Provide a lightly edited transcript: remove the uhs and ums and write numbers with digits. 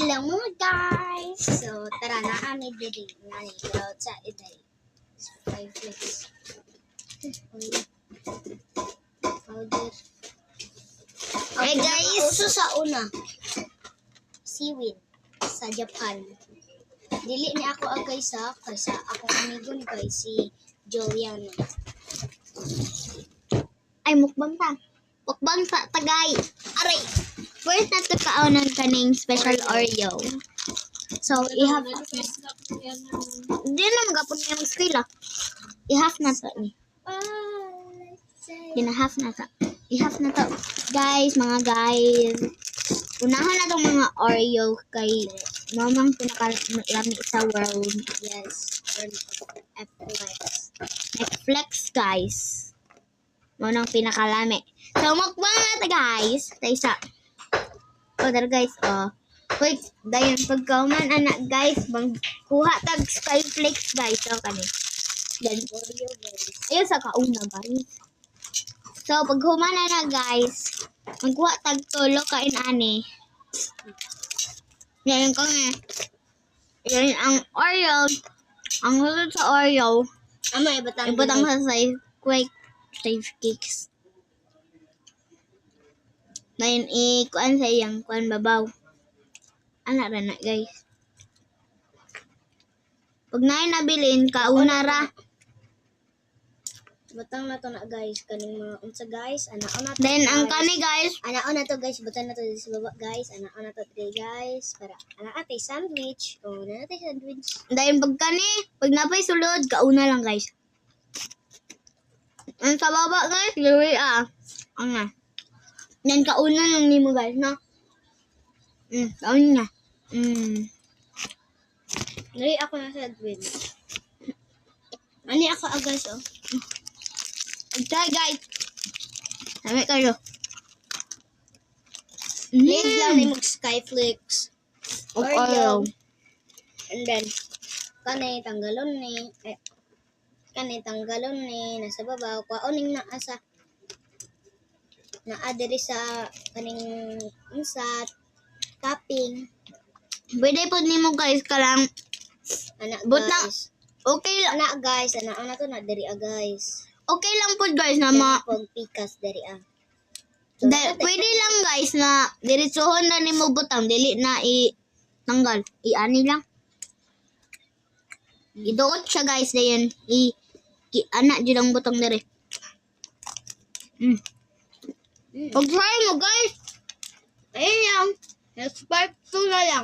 Hello mga guys! So, tara na kami dili nga ni pero sa iday. 5 minutes. Powder. Hey guys! So sa una, seaweed sa Japan. Dili ni ako agay sa kaysa akong amigo ni guys si Juliano. Ay, mukbang ta. Mukbang ta, tagay. Aray! First na ito kaonan kaning special Oreo. So, i-half na. Hindi na magapon yung scale I-half na to ni. Half na to. I-half na to. Guys, mga guys. Unahan na itong mga Oreo kay mamang pinakalami sa world. Yes. Netflix. Netflix, guys. Mamang pinakalami. So, mukbang na ito, guys. Tayo sa order guys, wait, dayon pagkauman anak guys, kuha tag Skyflakes guys, so kani. Then Oreo guys. Ayun sa kauna guys. So paghuman na guys, magkuha tag tulo kain ani. Yan ko nga. Yan ang Oreo. Ang hulod sa Oreo. Ama ibutang sa safe cakes. Ngayon, kuan sa iyang kuan babaw. Ana ra na, guys. Pag nabilin, kauna ra. Butang na to na, guys. Kaning mga unsa, guys. Ana to. Then, ang kani, guys. Ana to, guys. Butang na to sa baba, guys. Ana to today, guys. Para, ana atay sandwich. O, na natay sandwich. Then, pag kani, pag napay sulod, kauna lang, guys. Ang sa baba, guys. Liwi, Ana. Yan, kauna lang nimo guys, no? Kauna. Nari ako na sandwich. Ani ako guys, Try guys. Sabi kayo. Need lang ni mag Skyflakes. Oreo. And then, kanay tanggalon ni, nasa babaw. Kauning na asa. Na-adere sa kaning unsat topping. Pwede po nimo guys kalang anak guys. Okay lang anak guys, anak to na diri guys. Okay lang po guys na pag pikas diri So, pwede lang guys na diretsohon na nimo butang dili na tanggal. Ani lang. Iduot siya guys dayon anak jud ang butang diri. Pag-try mo guys. Ayun lang. Expect to na lang.